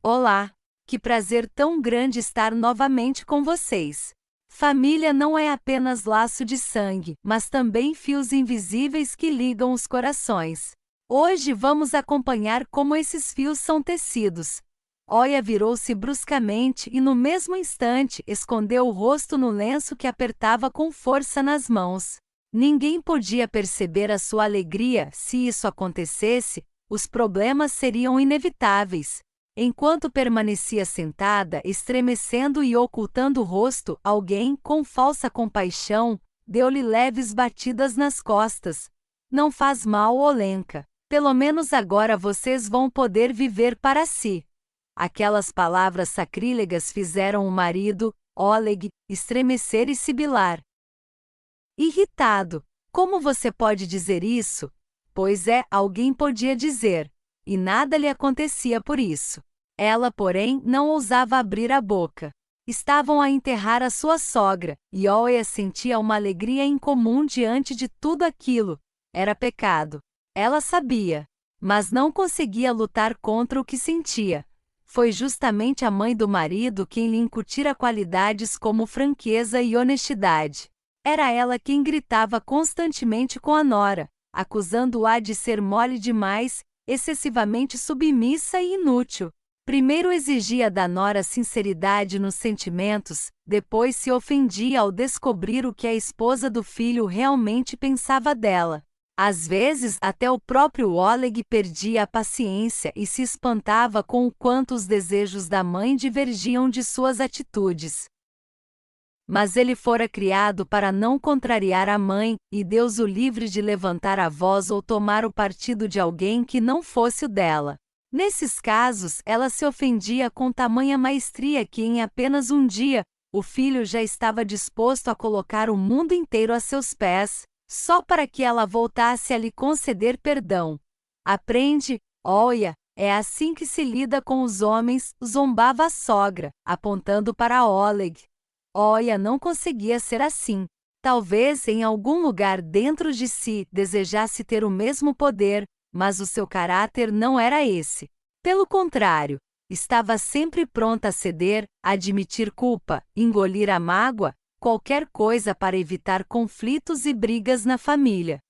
Olá! Que prazer tão grande estar novamente com vocês. Família não é apenas laço de sangue, mas também fios invisíveis que ligam os corações. Hoje vamos acompanhar como esses fios são tecidos. Oia virou-se bruscamente e no mesmo instante escondeu o rosto no lenço que apertava com força nas mãos. Ninguém podia perceber a sua alegria. Se isso acontecesse, os problemas seriam inevitáveis. Enquanto permanecia sentada, estremecendo e ocultando o rosto, alguém, com falsa compaixão, deu-lhe leves batidas nas costas. Não faz mal, Olenka. Pelo menos agora vocês vão poder viver para si. Aquelas palavras sacrílegas fizeram o marido, Oleg, estremecer e sibilar. Irritado. Como você pode dizer isso? Pois alguém podia dizer. E nada lhe acontecia por isso. Ela, porém, não ousava abrir a boca. Estavam a enterrar a sua sogra, e Oia sentia uma alegria incomum diante de tudo aquilo. Era pecado. Ela sabia, mas não conseguia lutar contra o que sentia. Foi justamente a mãe do marido quem lhe incutira qualidades como franqueza e honestidade. Era ela quem gritava constantemente com a nora, acusando-a de ser mole demais, excessivamente submissa e inútil. Primeiro exigia da nora sinceridade nos sentimentos, depois se ofendia ao descobrir o que a esposa do filho realmente pensava dela. Às vezes, até o próprio Oleg perdia a paciência e se espantava com o quanto os desejos da mãe divergiam de suas atitudes. Mas ele fora criado para não contrariar a mãe, e Deus o livre de levantar a voz ou tomar o partido de alguém que não fosse o dela. Nesses casos, ela se ofendia com tamanha maestria que em apenas um dia, o filho já estava disposto a colocar o mundo inteiro a seus pés, só para que ela voltasse a lhe conceder perdão. Aprende, Oia, é assim que se lida com os homens, zombava a sogra, apontando para Oleg. Oia não conseguia ser assim. Talvez em algum lugar dentro de si desejasse ter o mesmo poder, mas o seu caráter não era esse. Pelo contrário, estava sempre pronta a ceder, a admitir culpa, engolir a mágoa, qualquer coisa para evitar conflitos e brigas na família.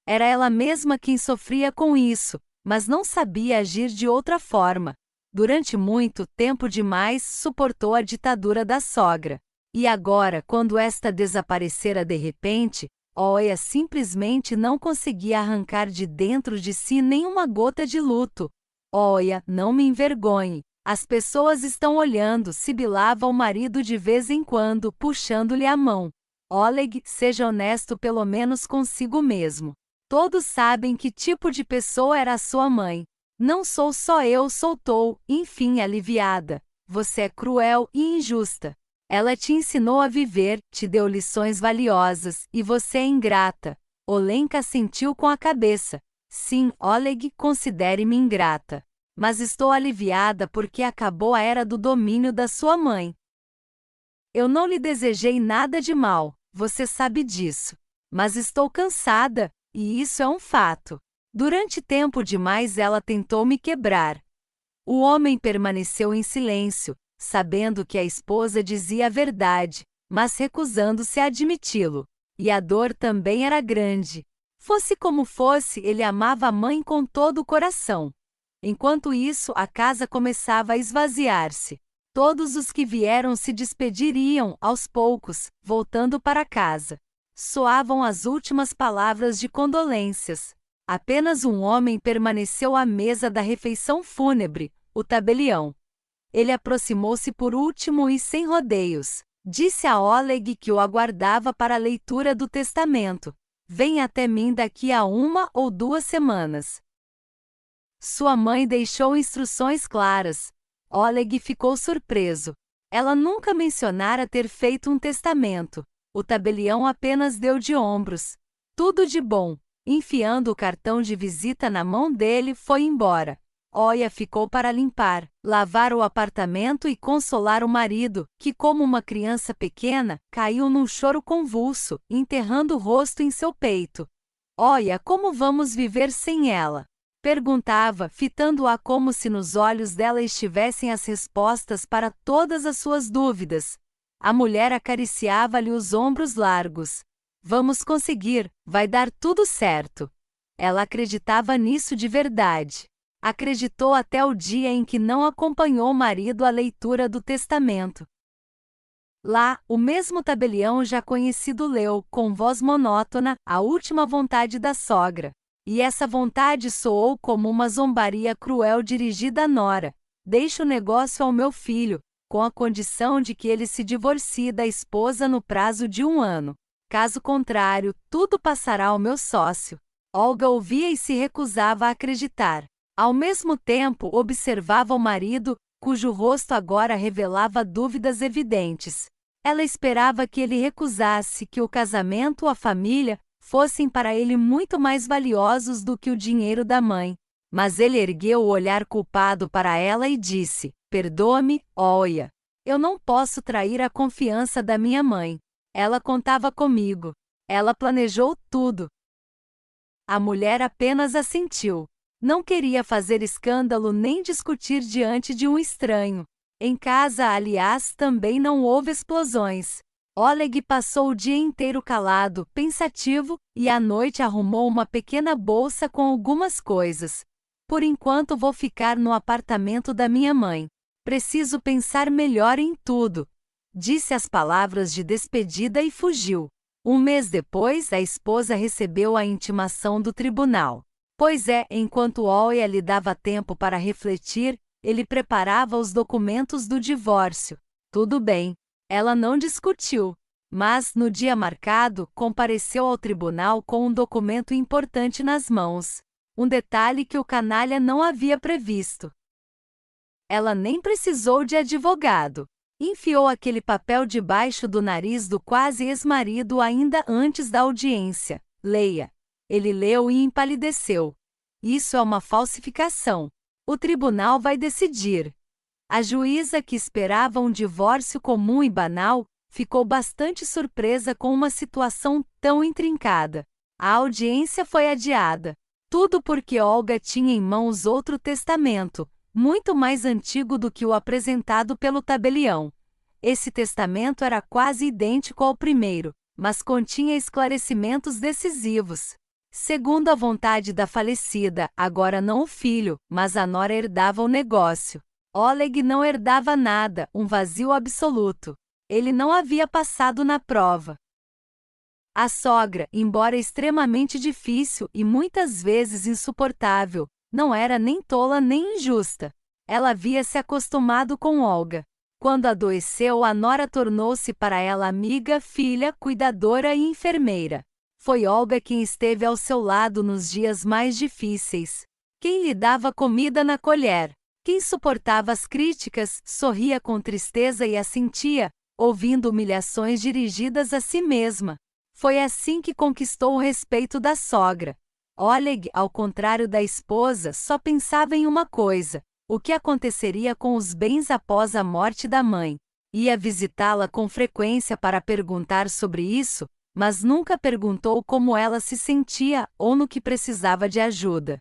Era ela mesma quem sofria com isso, mas não sabia agir de outra forma. Durante muito tempo demais suportou a ditadura da sogra. E agora, quando esta desaparecera de repente, Oia simplesmente não conseguia arrancar de dentro de si nenhuma gota de luto. Oia, não me envergonhe. As pessoas estão olhando, sibilava o marido de vez em quando, puxando-lhe a mão. Oleg, seja honesto pelo menos consigo mesmo. Todos sabem que tipo de pessoa era a sua mãe. Não sou só eu, soltou, enfim, aliviada. Você é cruel e injusta. Ela te ensinou a viver, te deu lições valiosas, e você é ingrata. Olenka assentiu com a cabeça. Sim, Oleg, considere-me ingrata. Mas estou aliviada porque acabou a era do domínio da sua mãe. Eu não lhe desejei nada de mal, você sabe disso. Mas estou cansada, e isso é um fato. Durante tempo demais ela tentou me quebrar. O homem permaneceu em silêncio, sabendo que a esposa dizia a verdade, mas recusando-se a admiti-lo. E a dor também era grande. Fosse como fosse, ele amava a mãe com todo o coração. Enquanto isso, a casa começava a esvaziar-se. Todos os que vieram se despediriam, aos poucos, voltando para casa. Soavam as últimas palavras de condolências. Apenas um homem permaneceu à mesa da refeição fúnebre, o tabelião. Ele aproximou-se por último e sem rodeios. Disse a Oleg que o aguardava para a leitura do testamento. Venha até mim daqui a 1 ou 2 semanas. Sua mãe deixou instruções claras. Oleg ficou surpreso. Ela nunca mencionara ter feito um testamento. O tabelião apenas deu de ombros. Tudo de bom. Enfiando o cartão de visita na mão dele, foi embora. Oia ficou para limpar, lavar o apartamento e consolar o marido, que como uma criança pequena, caiu num choro convulso, enterrando o rosto em seu peito. Oia, como vamos viver sem ela? Perguntava, fitando-a como se nos olhos dela estivessem as respostas para todas as suas dúvidas. A mulher acariciava-lhe os ombros largos. Vamos conseguir, vai dar tudo certo. Ela acreditava nisso de verdade. Acreditou até o dia em que não acompanhou o marido à leitura do testamento. Lá, o mesmo tabelião já conhecido leu, com voz monótona, a última vontade da sogra. E essa vontade soou como uma zombaria cruel dirigida à nora. Deixa o negócio ao meu filho, com a condição de que ele se divorcie da esposa no prazo de 1 ano. Caso contrário, tudo passará ao meu sócio. Olga ouvia e se recusava a acreditar. Ao mesmo tempo, observava o marido, cujo rosto agora revelava dúvidas evidentes. Ela esperava que ele recusasse que o casamento ou a família fossem para ele muito mais valiosos do que o dinheiro da mãe. Mas ele ergueu o olhar culpado para ela e disse: perdoa-me, Olga. Eu não posso trair a confiança da minha mãe. Ela contava comigo. Ela planejou tudo. A mulher apenas assentiu. Não queria fazer escândalo nem discutir diante de um estranho. Em casa, aliás, também não houve explosões. Oleg passou o dia inteiro calado, pensativo, e à noite arrumou uma pequena bolsa com algumas coisas. Por enquanto vou ficar no apartamento da minha mãe. Preciso pensar melhor em tudo. Disse as palavras de despedida e fugiu. 1 mês depois, a esposa recebeu a intimação do tribunal. Pois é, enquanto Olga lhe dava tempo para refletir, ele preparava os documentos do divórcio. Tudo bem. Ela não discutiu. Mas, no dia marcado, compareceu ao tribunal com um documento importante nas mãos. Um detalhe que o canalha não havia previsto. Ela nem precisou de advogado. Enfiou aquele papel debaixo do nariz do quase ex-marido ainda antes da audiência. Leia. Ele leu e empalideceu. Isso é uma falsificação. O tribunal vai decidir. A juíza, que esperava um divórcio comum e banal, ficou bastante surpresa com uma situação tão intrincada. A audiência foi adiada. Tudo porque Olga tinha em mãos outro testamento, muito mais antigo do que o apresentado pelo tabelião. Esse testamento era quase idêntico ao primeiro, mas continha esclarecimentos decisivos. Segundo a vontade da falecida, agora não o filho, mas a nora herdava o negócio. Oleg não herdava nada, um vazio absoluto. Ele não havia passado na prova. A sogra, embora extremamente difícil e muitas vezes insuportável, não era nem tola nem injusta. Ela havia se acostumado com Olga. Quando adoeceu, a nora tornou-se para ela amiga, filha, cuidadora e enfermeira. Foi Olga quem esteve ao seu lado nos dias mais difíceis. Quem lhe dava comida na colher. Quem suportava as críticas, sorria com tristeza e assentia, ouvindo humilhações dirigidas a si mesma. Foi assim que conquistou o respeito da sogra. Oleg, ao contrário da esposa, só pensava em uma coisa: o que aconteceria com os bens após a morte da mãe. Ia visitá-la com frequência para perguntar sobre isso, mas nunca perguntou como ela se sentia ou no que precisava de ajuda.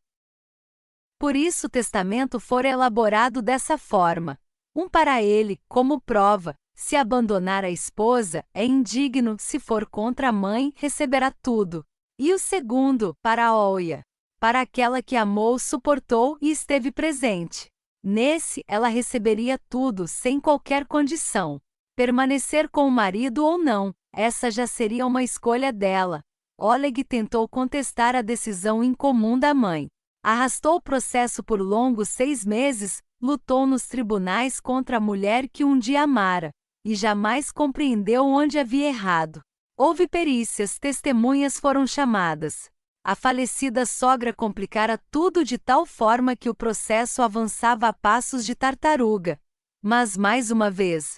Por isso o testamento fora elaborado dessa forma. Um para ele, como prova: se abandonar a esposa, é indigno; se for contra a mãe, receberá tudo. E o segundo, para Olga, para aquela que amou, suportou e esteve presente. Nesse, ela receberia tudo sem qualquer condição. Permanecer com o marido ou não, essa já seria uma escolha dela. Oleg tentou contestar a decisão incomum da mãe. Arrastou o processo por longos 6 meses, lutou nos tribunais contra a mulher que um dia amara, e jamais compreendeu onde havia errado. Houve perícias, testemunhas foram chamadas. A falecida sogra complicara tudo de tal forma que o processo avançava a passos de tartaruga. Mas, mais uma vez,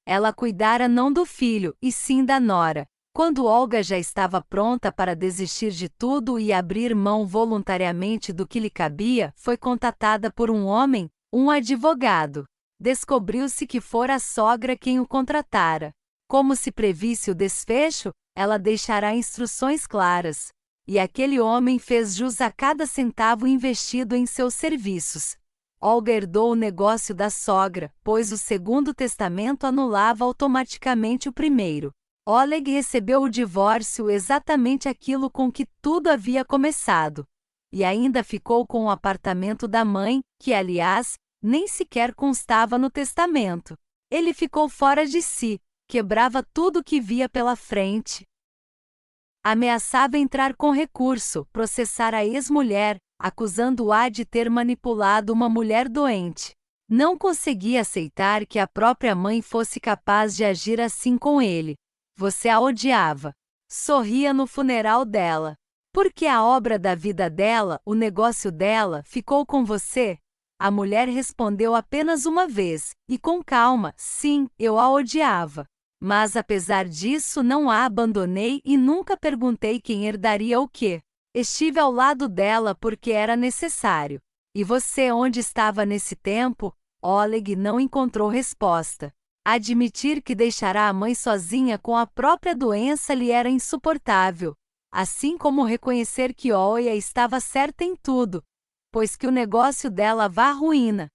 ela cuidara não do filho, e sim da nora. Quando Olga já estava pronta para desistir de tudo e abrir mão voluntariamente do que lhe cabia, foi contatada por um homem, um advogado. Descobriu-se que fora a sogra quem o contratara. Como se previsse o desfecho, ela deixará instruções claras. E aquele homem fez jus a cada centavo investido em seus serviços. Olga herdou o negócio da sogra, pois o segundo testamento anulava automaticamente o primeiro. Oleg recebeu o divórcio, exatamente aquilo com que tudo havia começado. E ainda ficou com o apartamento da mãe, que, aliás, nem sequer constava no testamento. Ele ficou fora de si, quebrava tudo que via pela frente. Ameaçava entrar com recurso, processar a ex-mulher, acusando-a de ter manipulado uma mulher doente. Não conseguia aceitar que a própria mãe fosse capaz de agir assim com ele. Você a odiava. Sorria no funeral dela. Porque a obra da vida dela, o negócio dela, ficou com você? A mulher respondeu apenas uma vez, e com calma: sim, eu a odiava. Mas apesar disso não a abandonei e nunca perguntei quem herdaria o quê. Estive ao lado dela porque era necessário. E você onde estava nesse tempo? Oleg não encontrou resposta. Admitir que deixará a mãe sozinha com a própria doença lhe era insuportável. Assim como reconhecer que Olga estava certa em tudo, pois que o negócio dela vá à ruína.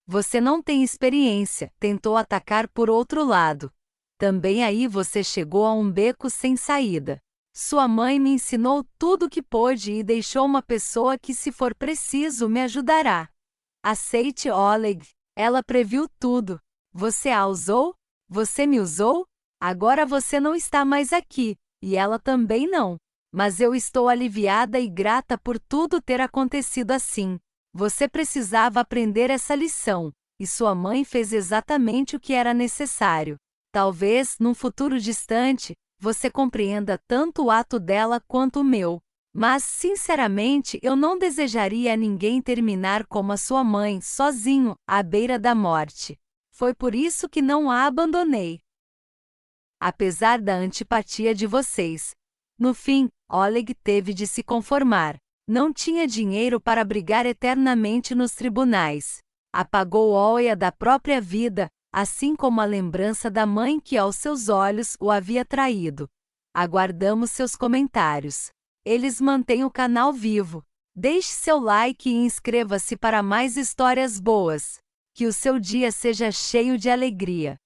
Você não tem experiência, tentou atacar por outro lado. Também aí você chegou a um beco sem saída. Sua mãe me ensinou tudo o que pôde e deixou uma pessoa que, se for preciso, me ajudará. Aceite, Oleg. Ela previu tudo. Você a usou? Você me usou? Agora você não está mais aqui, e ela também não. Mas eu estou aliviada e grata por tudo ter acontecido assim. Você precisava aprender essa lição, e sua mãe fez exatamente o que era necessário. Talvez, num futuro distante, você compreenda tanto o ato dela quanto o meu. Mas, sinceramente, eu não desejaria a ninguém terminar como a sua mãe, sozinho, à beira da morte. Foi por isso que não a abandonei. Apesar da antipatia de vocês. No fim, Oleg teve de se conformar. Não tinha dinheiro para brigar eternamente nos tribunais. Apagou Olga da própria vida, assim como a lembrança da mãe que aos seus olhos o havia traído. Aguardamos seus comentários. Eles mantêm o canal vivo. Deixe seu like e inscreva-se para mais histórias boas. Que o seu dia seja cheio de alegria.